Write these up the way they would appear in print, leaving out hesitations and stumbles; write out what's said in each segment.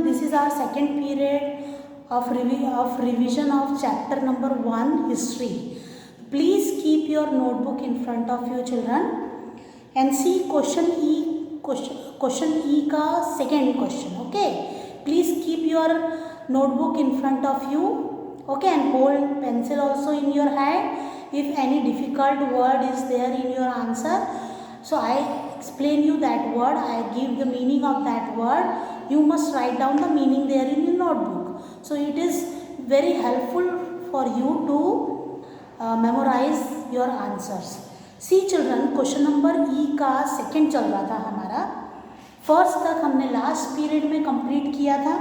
this is our second period of revision of chapter number 1, history. Please keep your notebook in front of you, children, and see question E का second question. Okay, please keep your notebook in front of you. Okay, and hold pencil also in your hand. If any difficult word is there in your answer, so I explain you that word, I give the meaning of that word, you must write down the meaning there in your notebook. So it is very helpful for you to memorize your answers. See children, question number E का second चल रहा था हमारा. First तक हमने last period में complete किया था.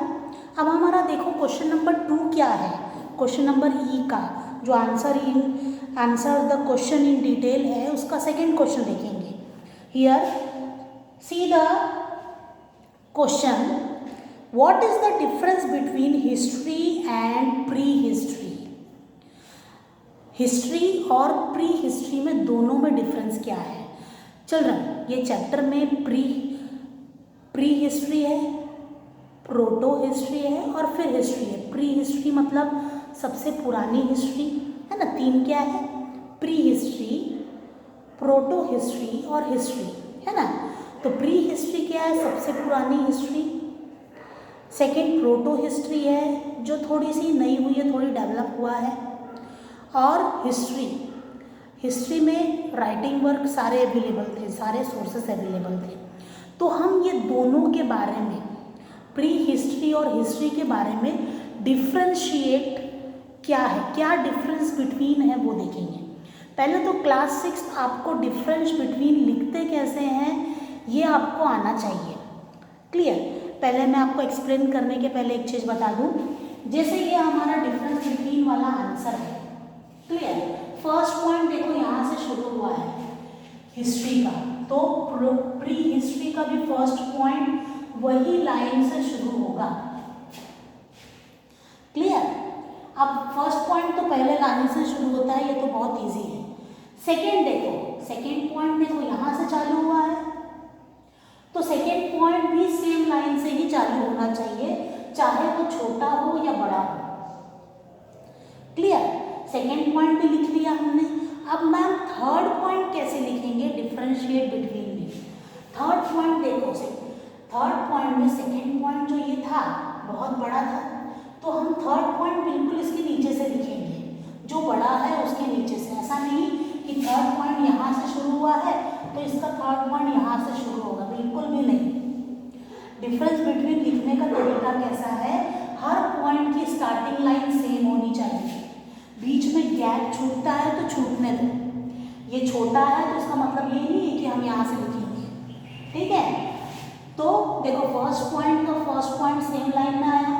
अब हमारा देखो क्वेश्चन नंबर 2 क्या है. क्वेश्चन नंबर E का जो answer the question in detail है, उसका सेकेंड क्वेश्चन देखेंगे. Here, see the question. What is the difference between history and prehistory? History और प्री हिस्ट्री में दोनों में डिफरेंस क्या है? चिल्ड्रन, ये चैप्टर में प्री हिस्ट्री है, प्रोटो हिस्ट्री है और फिर हिस्ट्री है. प्री हिस्ट्री मतलब सबसे पुरानी हिस्ट्री है ना. 3 क्या है? प्री हिस्ट्री, प्रोटो हिस्ट्री और हिस्ट्री है ना. तो प्री हिस्ट्री क्या है? सबसे पुरानी हिस्ट्री. सेकेंड प्रोटो हिस्ट्री है जो थोड़ी सी नई हुई है, थोड़ी डेवलप हुआ है. और हिस्ट्री में राइटिंग वर्क सारे अवेलेबल थे, सारे सोर्सेस अवेलेबल थे. तो हम ये दोनों के बारे में, प्री हिस्ट्री और हिस्ट्री के बारे में डिफ्रेंशिएट क्या है, क्या डिफरेंस बिटवीन है वो देखेंगे. पहले तो क्लास 6 आपको डिफरेंस बिटवीन लिखते कैसे हैं ये आपको आना चाहिए. क्लियर? पहले मैं आपको एक्सप्लेन करने के पहले एक चीज़ बता दूं. जैसे ये हमारा डिफरेंस बिटवीन वाला आंसर है. क्लियर? फर्स्ट पॉइंट देखो यहाँ से शुरू हुआ है हिस्ट्री का, तो प्री हिस्ट्री का भी फर्स्ट पॉइंट वही लाइन से शुरू होगा. क्लियर? अब फर्स्ट पॉइंट तो पहले लाइन से शुरू होता है, ये तो बहुत इजी है. सेकेंड देखो, सेकेंड पॉइंट देखो यहाँ से चालू हुआ है, तो सेकेंड पॉइंट भी सेम लाइन से ही चालू होना चाहिए, चाहे वो छोटा हो या बड़ा हो. क्लियर? सेकेंड पॉइंट भी लिख लिया हमने. अब मैम थर्ड पॉइंट कैसे लिखेंगे डिफरेंशिएट बिटवीन में? थर्ड पॉइंट देखो, थर्ड पॉइंट में सेकेंड पॉइंट जो ये था बहुत बड़ा था, तो हम थर्ड पॉइंट बिल्कुल इसके नीचे से लिखेंगे, जो बड़ा है उसके नीचे से. ऐसा नहीं कि थर्ड पॉइंट यहाँ से शुरू हुआ है तो इसका थर्ड पॉइंट यहाँ से शुरू होगा, बिल्कुल भी नहीं. डिफरेंस बिटवीन लिखने का तरीका कैसा है? हर पॉइंट की स्टार्टिंग लाइन सेम होनी चाहिए. बीच में गैप छूटता है तो छूटने दो. ये छोटा है तो इसका मतलब ये नहीं है कि हम यहाँ से लिखेंगे. ठीक है? तो देखो फर्स्ट पॉइंट का फर्स्ट पॉइंट सेम लाइन में आया,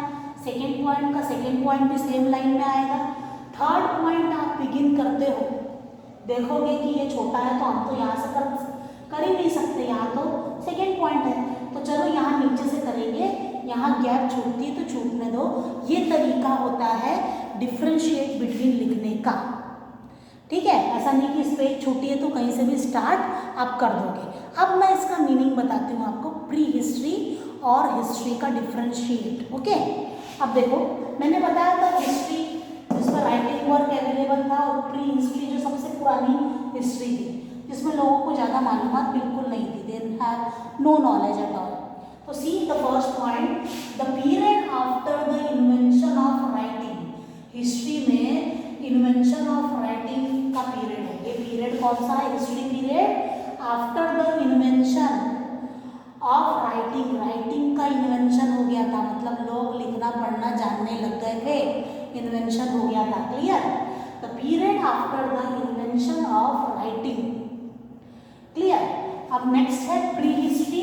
सेकेंड पॉइंट का सेकेंड पॉइंट भी सेम लाइन में आएगा. थर्ड पॉइंट आप बिगिन करते हो, देखोगे कि ये छोटा है तो हम तो यहाँ से कर ही नहीं सकते, यहाँ तो सेकेंड पॉइंट है, तो चलो यहाँ नीचे से करेंगे. यहाँ गैप छूटती है तो छूटने दो. ये तरीका होता है डिफ्रेंशिएट बिटवीन लिखने का. ठीक है? ऐसा नहीं कि इस पे छूटी है तो कहीं से भी स्टार्ट आप कर दोगे. अब मैं इसका मीनिंग बताती हूँ आपको, प्री हिस्ट्री और हिस्ट्री का डिफ्रेंशिएट. ओके? अब देखो मैंने बताया था हिस्ट्री जिसमें राइटिंग वर्क अवेलेबल था, और प्री हिस्ट्री जो सबसे पुरानी हिस्ट्री थी जिसमें लोगों को ज़्यादा मालूमात बिल्कुल नहीं थी, they have no knowledge at all. तो see the first point, the period after the invention of writing. History में इन्वेंशन ऑफ राइटिंग का पीरियड है. ये पीरियड कौन सा है? History period after the invention of writing. Writing का invention हो गया था, मतलब लोग लिखना पढ़ना जानने लग गए थे, इन्वेंशन हो गया था. Clear? The period after the invention of writing. Clear? अब नेक्स्ट है pre history.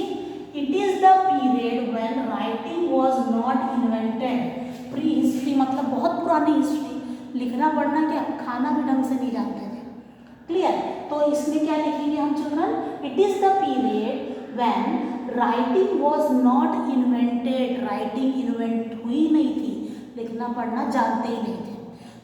It is the period when writing was not invented. Pre history मतलब बहुत पुरानी हिस्ट्री, लिखना पढ़ना क्या खाना भी ढंग से नहीं जानते थे. क्लियर? तो इसमें क्या लिखेंगे हम children? It is the period when writing was not invented. Writing invent हुई नहीं थी, लिखना पढ़ना जानते ही नहीं थे.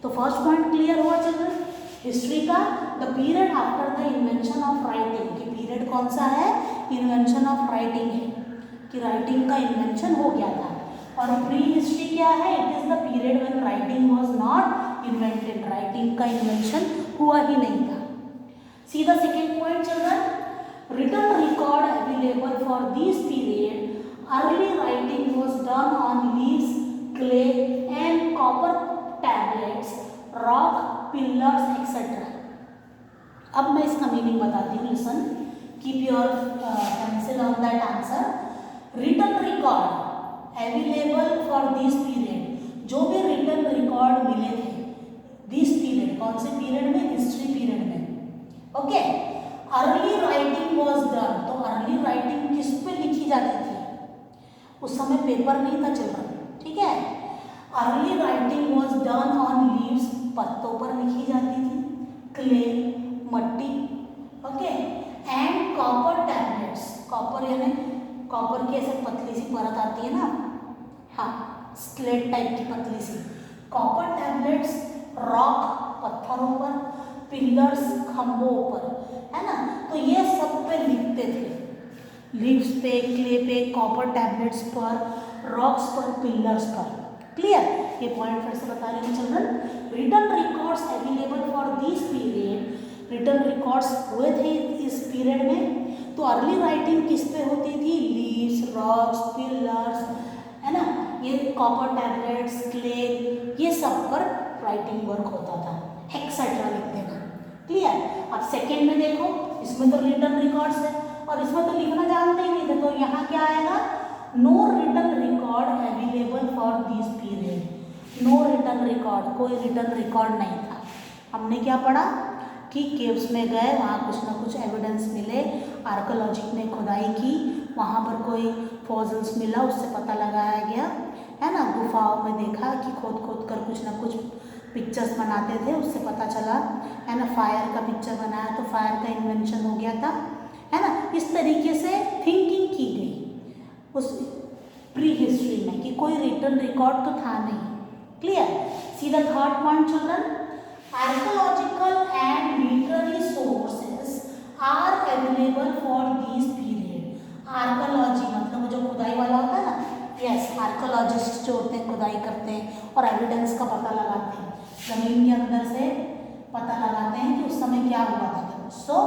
तो फर्स्ट पॉइंट क्लियर हुआ चिल्ड्रन हिस्ट्री का. The period after the invention of writing. कि पीरियड कौन सा है? इन्वेंशन ऑफ राइटिंग है, कि राइटिंग का इन्वेंशन हो गया था. और प्री हिस्ट्री क्या है? It is the period when writing was not invented, writing का इन्वेंशन हुआ ही नहीं था। See the second point children, written record available for this period, early writing was done on leaves, clay and copper tablets, rock, pillars etc. अब मैं इसका meaning बताती हूँ, listen, keep your pencil on that answer. Written record available for this period, जो भी written record मिले थे this period, कौन से पीरियड में? हिस्ट्री पीरियड में। Okay, early writing was done, तो अर्ली राइटिंग किस पे लिखी जाती थी? उस समय पेपर नहीं था चिल्ड्रन, ठीक है। Early writing was done on leaves, पत्तों पर लिखी जाती थी, क्ले, मट्टी, okay, and copper tablets, copper यानी कॉपर की ऐसे पतली सी परत आती है ना, हाँ, स्लेट टाइप की पतली सी, कॉपर टैबलेट्स, रॉक पत्थरों पर, पिलर्स खंभों पर, है ना। तो ये सब पे लिखते थे, लीव्स पे, क्ले पे, कॉपर टैबलेट्स पर, रॉक्स पर, पिलर्स पर। क्लियर? ये पॉइंट फिर से बता रहे हैं children. Written records available for this period, written records हुए थे इस पीरियड में, तो अर्ली राइटिंग किस पे होती थी? लीव्स, रॉक्स, पिलर्स, है ना, ये कॉपर टैबलेट्स, क्ले, ये सब पर राइटिंग वर्क होता था, एक्सेट्रा लिख देना। क्लियर? अब सेकेंड में देखो, इसमें तो रिटन रिकॉर्ड्स है और इसमें तो लिखना जानते ही नहीं थे, तो यहाँ क्या आएगा? No written record available for this period. No written record, कोई रिटन रिकॉर्ड नहीं था। हमने क्या पढ़ा कि केव्स में गए, वहाँ कुछ ना कुछ एविडेंस मिले, आर्कोलॉजिस्ट ने खुदाई की, वहाँ पर कोई फॉसिल्स मिला, उससे पता लगाया गया, है ना। गुफाओं में देखा कि खोद खोद कर कुछ ना कुछ पिक्चर्स बनाते थे, उससे पता चला, है ना। फायर का पिक्चर बनाया तो फायर का इन्वेंशन हो गया था, है ना। इस तरीके से थिंकिंग की गई उस प्री हिस्ट्री में कि कोई रिटन रिकॉर्ड तो था नहीं। Clear? See the third point children, archaeological and literary sources are available for this period. Archaeological मतलब जो खुदाई वाला होता है ना, यस, आर्कोलॉजिस्ट जो होते हैं खुदाई करते हैं और एविडेंस का पता लगाते हैं, जमीन के अंदर से पता लगाते हैं कि उस समय क्या हुआ था। So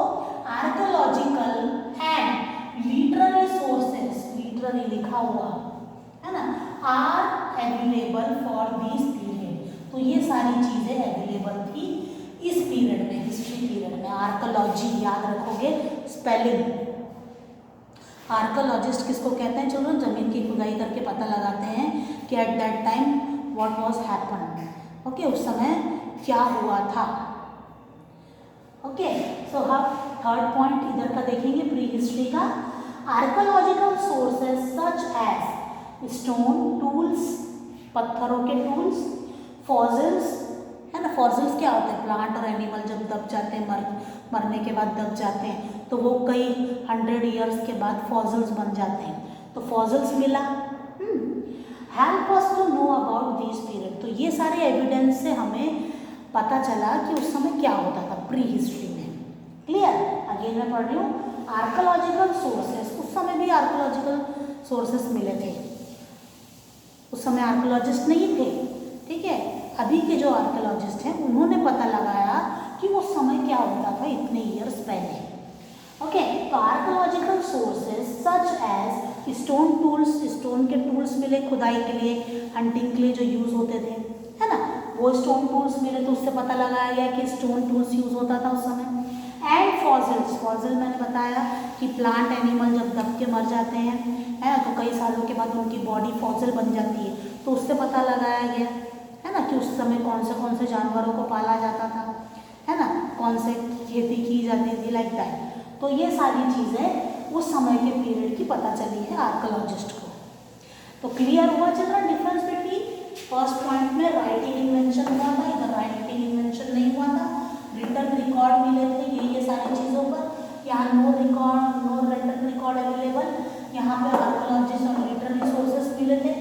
archaeological and literary sources, literary लिखा हुआ है ना, are available for this period, तो ये सारी चीज़ें अवेलेबल थी इस पीरियड में, हिस्ट्री पीरियड में। आर्कोलॉजी याद रखोगे, स्पेलिंग। आर्कोलॉजिस्ट किसको कहते हैं चिल्ड्रन? जमीन की खुदाई करके पता लगाते हैं कि at that time what was happen, okay, उस समय क्या हुआ था। ओके, सो हम थर्ड पॉइंट इधर का देखेंगे प्री हिस्ट्री का। Archaeological sources such as stone tools, पत्थरों के टूल्स, फॉसिल्स, है ना। फॉसिल्स क्या होते हैं? प्लांट और एनिमल जब दब जाते हैं, मरने के बाद दब जाते हैं, तो वो कई 100 ईयर्स के बाद फॉसिल्स बन जाते हैं, तो फॉसिल्स मिला। Help us to know about this period, तो ये सारे एविडेंस से हमें पता चला कि उस समय क्या होता था प्री हिस्ट्री में। क्लियर? अगेन मैं पढ़ रही हूँ, आर्कोलॉजिकल सोर्सेस, उस समय भी आर्कोलॉजिकल सोर्सेस मिले थे, उस समय आर्कोलॉजिस्ट नहीं थे, ठीक है। अभी के जो आर्कोलॉजिस्ट हैं उन्होंने पता लगाया कि उस समय क्या होता था इतने ईयर्स पहले। ओके, तो archaeological sources such as stone tools, stone के टूल्स मिले खुदाई के लिए, हंटिंग के लिए जो यूज़ होते थे, है ना, वो स्टोन टूल्स मिले, तो उससे पता लगाया गया कि स्टोन टूल्स यूज़ होता था उस समय। एंड फॉसिल्स, फॉसिल मैंने बताया कि प्लांट एनिमल जब दब के मर जाते हैं, है ना, तो कई सालों के बाद उनकी बॉडी फॉसिल बन जाती है, तो उससे पता लगाया गया, है ना, कि उस समय कौन से जानवरों को पाला जाता था, है ना, कौन से खेती की जाती थी, लाइक दैट। तो ये सारी चीज़ें उस समय के पीरियड की पता चली है आर्कोलॉजिस्ट को। तो क्लियर हुआ children difference between first point में राइटिंग इन्वेंशन हुआ था, इधर राइटिंग इन्वेंशन नहीं हुआ था, रिटन रिकॉर्ड मिले थे ये सारी चीज़ों पर। यहाँ नो रिटन रिकॉर्ड अवेलेबल, यहाँ पे आर्कोलॉजिस्ट और लिटरेरी सोर्सेस मिले थे,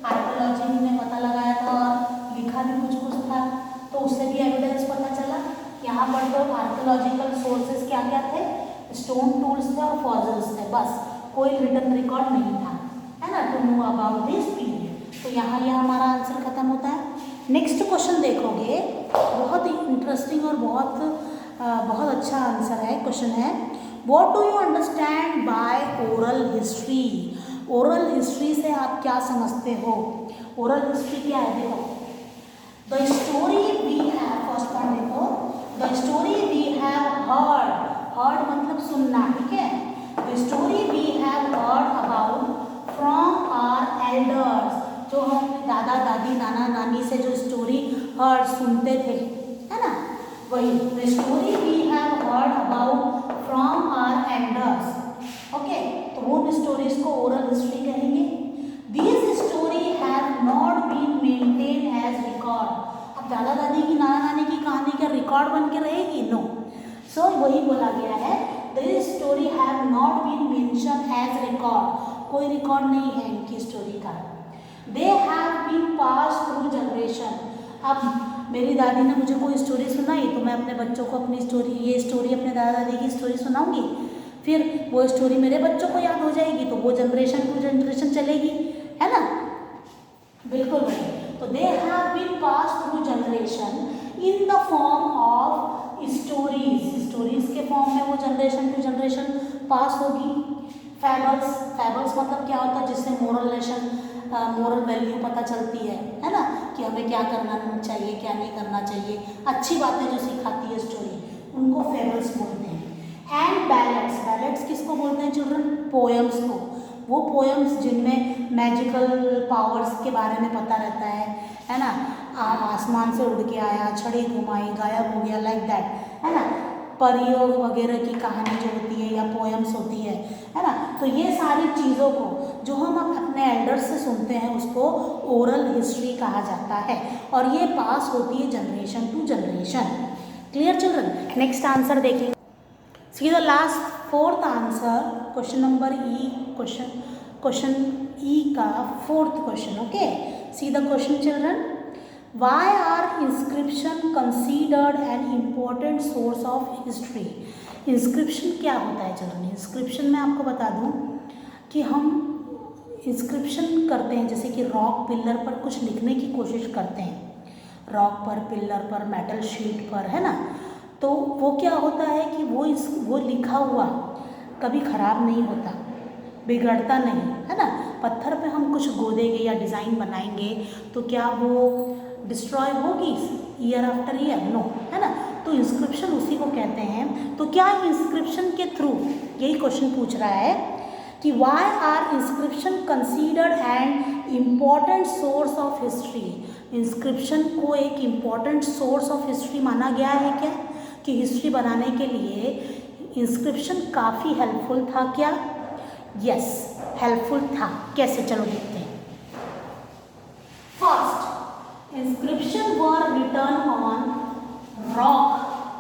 आर्कोलॉजी ने पता लगाया था और लिखा भी कुछ था, तो उससे भी एविडेंस पता चला। यहाँ पर तो आर्कोलॉजिकल सोर्सेस क्या क्या थे? स्टोन टूल्स थे और फॉसिल्स थे, बस कोई रिटन रिकॉर्ड नहीं था, है ना, to know about this period. तो यहाँ यह हमारा आंसर खत्म होता है। नेक्स्ट क्वेश्चन देखोगे, बहुत ही इंटरेस्टिंग और बहुत अच्छा आंसर है। क्वेश्चन है, what do you understand by oral history? Oral history से आप क्या समझते हो? ओरल हिस्ट्री क्या है? देखो, the story we have, first point देखो, the story we have heard, heard मतलब सुनना, ठीक है। The story we have heard about from our elders, जो हम दादा दादी नाना नानी से जो स्टोरी हर्ड सुनते थे, है ना, वही the story we have heard about from our elders. Okay, तो वो स्टोरीज को ओरल हिस्ट्री कहेंगे। These story have not been maintain as record. अब दादा दादी की नाना नानी की कहानी क्या रिकॉर्ड बन के रहेगी? नो। सो वही बोला गया है, this story have not been mention as record, कोई रिकॉर्ड नहीं है इनकी स्टोरी का। They have been pass through generation. अब मेरी दादी ने मुझे कोई स्टोरी सुनाई तो मैं अपने बच्चों को अपनी स्टोरी, ये स्टोरी अपने दादा दादी की स्टोरी सुनाऊंगी, फिर वो स्टोरी मेरे बच्चों को याद हो जाएगी, तो वो जनरेशन टू जनरेशन चलेगी, है ना, बिल्कुल वही। तो they have been pass through generation in the form of stories, stories के फॉर्म में वो जनरेशन टू जनरेशन पास होगी। फैबल्स, फैबल्स मतलब क्या होता है, जिससे मोरल लेसन, मोरल वैल्यू पता चलती है ना, कि हमें क्या करना चाहिए क्या नहीं करना चाहिए, अच्छी बातें जो सिखाती है स्टोरी, उनको फेबल्स बोलते हैं। एंड बैलेट्स, बैलेट्स किसको बोलते हैं चिल्ड्रन? पोएम्स को। वो पोएम्स जिनमें मैजिकल पावर्स के बारे में पता रहता है ना, आसमान से उड़ के आया, छड़ी घुमाई, गायब हो गया, लाइक दैट, है ना, परियों वगैरह की कहानी जो होती है या पोएम्स होती है ना, तो ये सारी चीज़ों को जो हम अपने एल्डर्स से सुनते हैं उसको ओरल हिस्ट्री कहा जाता है, और ये पास होती है generation to generation. Clear children? Next answer देखेंगे। See the last fourth answer, question number E, question E का fourth question. Okay, see the question children, Why are inscription considered an important source of history? Inscription क्या होता है children? Inscription मैं आपको बता दूं कि हम इंस्क्रिप्शन करते हैं, जैसे कि रॉक पिलर पर कुछ लिखने की कोशिश करते हैं, रॉक पर, पिलर पर, मेटल शीट पर, है ना, तो वो क्या होता है कि वो लिखा हुआ कभी ख़राब नहीं होता, बिगड़ता नहीं, है ना। पत्थर पे हम कुछ गोदेंगे या डिज़ाइन बनाएंगे तो क्या वो डिस्ट्रॉय होगी ईयर आफ्टर ईयर? नो, है ना। तो इंस्क्रिप्शन उसी को कहते हैं। तो क्या इंस्क्रिप्शन के थ्रू, यही क्वेश्चन पूछ रहा है कि why are inscription considered an important source of history? Inscription को एक इम्पॉर्टेंट सोर्स ऑफ हिस्ट्री माना गया है क्या? कि हिस्ट्री बनाने के लिए इंस्क्रिप्शन काफ़ी हेल्पफुल था क्या? यस, हेल्पफुल था। कैसे? चलो देखते हैं। First, inscription were written on rock,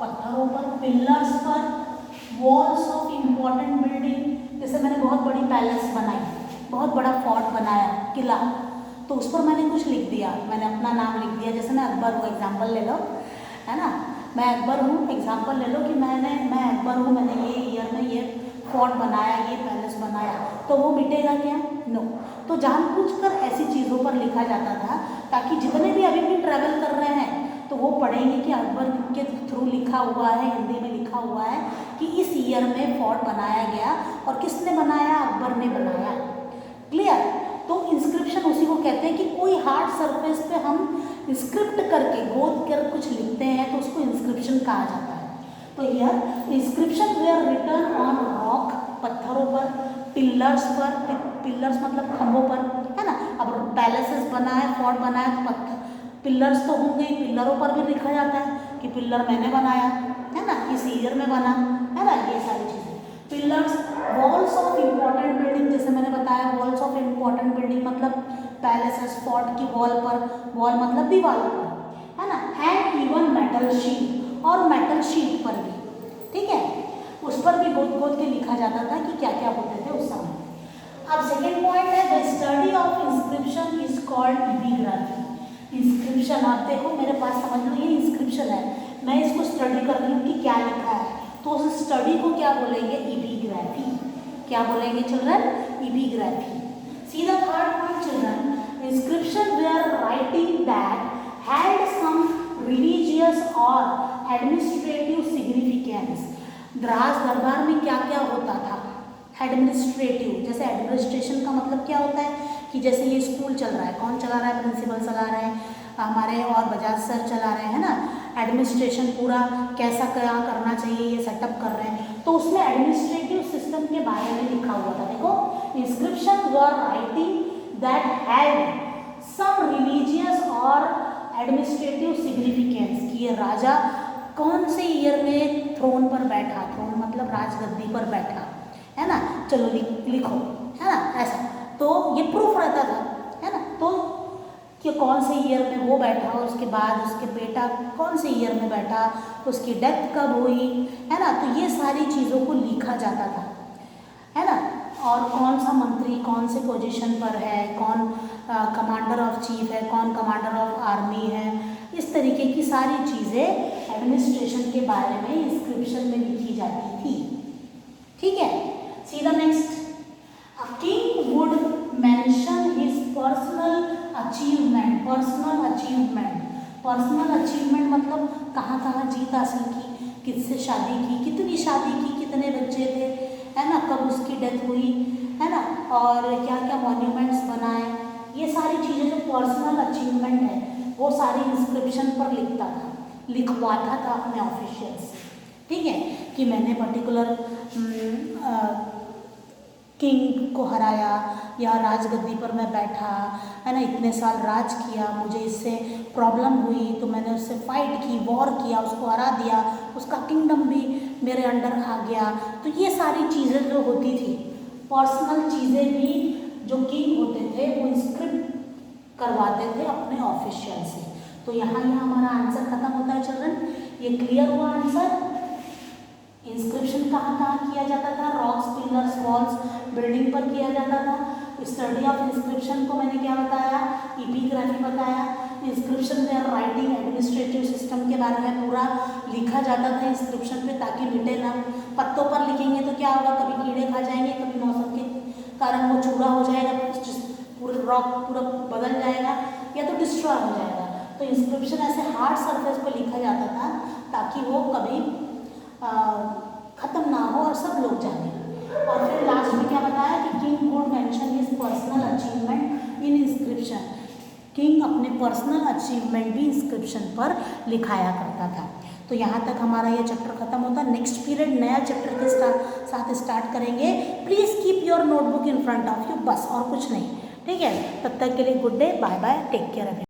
पत्थरों पर, पिलर्स पर, वॉल्स ऑफ इम्पोर्टेंट बिल्डिंग, जैसे मैंने बहुत बड़ी पैलेस बनाई, बहुत बड़ा फोर्ट बनाया, किला, तो उस पर मैंने कुछ लिख दिया, मैंने अपना नाम लिख दिया, जैसे मैं अकबर हूँ, एग्जाम्पल ले लो, है ना, मैं अकबर हूँ, एग्जाम्पल ले लो कि मैं अकबर हूँ, मैंने ये ईयर में ये फोर्ट बनाया, ये पैलेस बनाया, तो वो मिटेगा क्या? नो। तो जानबूझकर ऐसी चीज़ों पर लिखा जाता था ताकि जितने भी अभी भी ट्रैवल कर रहे हैं तो वो पढ़ेंगे कि अकबर के थ्रू लिखा हुआ है, हिंदी में लिखा हुआ है कि इस ईयर में फोर्ट बनाया गया, और किसने बनाया? अकबर ने बनाया। क्लियर? तो इंस्क्रिप्शन उसी को कहते हैं कि कोई हार्ड सरफेस पे हम इंस्क्रिप्ट करके, गोद कर कुछ लिखते हैं तो उसको इंस्क्रिप्शन कहा जाता है। तो here inscription where written on rock, पत्थरों पर, पिलर्स पर, पिलर्स मतलब खंभों पर, है ना। अब पैलेसेस बना है, फोर्ट बना है, तो पत्थर पिलर्स तो होंगे, पिलरों पर भी लिखा जाता है कि पिलर मैंने बनाया, है ना, इस ईयर में बना, है ना, ये सारी चीज़ें। Pillars, walls of important building, जैसे मैंने बताया, वॉल्स ऑफ इम्पोर्टेंट बिल्डिंग मतलब पैलेसेस, फोर्ट की वॉल पर, वॉल मतलब दीवारों पर, है ना। एंड इवन मेटल शीट, और मेटल शीट पर भी, ठीक है, उस पर भी गोद गोद के लिखा जाता था कि क्या क्या होते थे उस समय। अब सेकेंड पॉइंट है, the study of inscription is called epigraphy. Inscription, आप देखो मेरे पास, समझ लो ये इंस्क्रिप्शन है, मैं इसको स्टडी कर रही हूँ कि क्या लिखा है, तो उस स्टडी को क्या बोलेंगे? एपिग्राफी। क्या बोलेंगे children? Epigraphy. C the third point children, inscription were writing that had some religious or administrative significance. राज दरबार में क्या क्या होता था? एडमिनिस्ट्रेटिव, जैसे एडमिनिस्ट्रेशन का मतलब क्या होता है कि जैसे ये स्कूल चल रहा है, कौन चला रहा है? प्रिंसिपल चला रहे हैं हमारे, और बजाज सर चला रहे हैं ना। एडमिनिस्ट्रेशन पूरा कैसा क्या करना चाहिए ये सेटअप कर रहे हैं, तो उसमें एडमिनिस्ट्रेटिव सिस्टम के बारे में लिखा हुआ था। देखो, inscription were writing that had some religious और एडमिनिस्ट्रेटिव सिग्निफिकेंस, कि ये राजा कौन से ईयर में थ्रोन पर बैठा, थ्रोन मतलब राजगद्दी पर बैठा, है ना। चलो लिखो, है ना, ऐसा। तो ये प्रूफ रहता था, है ना, तो कि कौन से ईयर में वो बैठा, उसके बाद उसके बेटा कौन से ईयर में बैठा, उसकी डेथ कब हुई, है ना। तो ये सारी चीज़ों को लिखा जाता था, है ना। और कौन सा मंत्री कौन से पोजीशन पर है, कौन कमांडर ऑफ चीफ है, कौन कमांडर ऑफ आर्मी है, इस तरीके की सारी चीज़ें एडमिनिस्ट्रेशन के बारे में इंस्क्रिप्शन में लिखी जाती थी। ठीक है, see the next. A king would mention his personal achievement. Personal achievement, personal achievement मतलब कहाँ कहाँ जीत हासिल की, किससे शादी की, कितनी शादी की, कितने बच्चे थे, है ना, कब उसकी डेथ हुई, है ना, और क्या क्या मॉन्यूमेंट्स बनाए, ये सारी चीज़ें जो पर्सनल अचीवमेंट है वो सारी इंस्क्रिप्शन पर लिखता था, लिखवाता था अपने ऑफिशियल्स से। ठीक है, कि मैंने पर्टिकुलर किंग को हराया, या राजगद्दी पर मैं बैठा, है ना, इतने साल राज किया, मुझे इससे प्रॉब्लम हुई तो मैंने उससे फाइट की, वॉर किया, उसको हरा दिया, उसका किंगडम भी मेरे अंडर आ गया। तो ये सारी चीज़ें जो होती थी, पर्सनल चीज़ें भी जो किंग होते थे वो इंस्क्रिप्ट करवाते थे अपने ऑफिशियल से। तो यहाँ हमारा आंसर खत्म होता है चिल्ड्रन। ये क्लियर हुआ आंसर। इंस्क्रिप्शन कहाँ कहाँ किया जाता था? रॉक्स, पिलर्स, वॉल्स, बिल्डिंग पर किया जाता था। स्टडी ऑफ इंस्क्रिप्शन को मैंने क्या बताया? एपिग्राफी बताया। इंस्क्रिप्शन में राइटिंग एडमिनिस्ट्रेटिव सिस्टम के बारे में पूरा लिखा जाता था इंस्क्रिप्शन पे, ताकि मिटे ना। पत्तों पर लिखेंगे तो क्या होगा? कभी कीड़े खा जाएंगे, कभी मौसम के कारण वो चूरा हो जाएगा, पूरा रॉक पूरा बदल जाएगा, या तो डिस्ट्रॉय हो जाएगा। तो इंस्क्रिप्शन ऐसे हार्ड सरफेस पर लिखा जाता था ताकि वो कभी ख़त्म ना हो और सब लोग जाने। और फिर लास्ट में क्या बताया कि king would mention his personal achievement in inscription. King अपने पर्सनल अचीवमेंट भी इंस्क्रिप्शन पर लिखाया करता था। तो यहाँ तक हमारा ये चैप्टर खत्म होता है। नेक्स्ट पीरियड नया चैप्टर के साथ स्टार्ट करेंगे। Please keep your notebook in front of you, बस और कुछ नहीं। ठीक है, तब तक के लिए good day, bye bye, take care.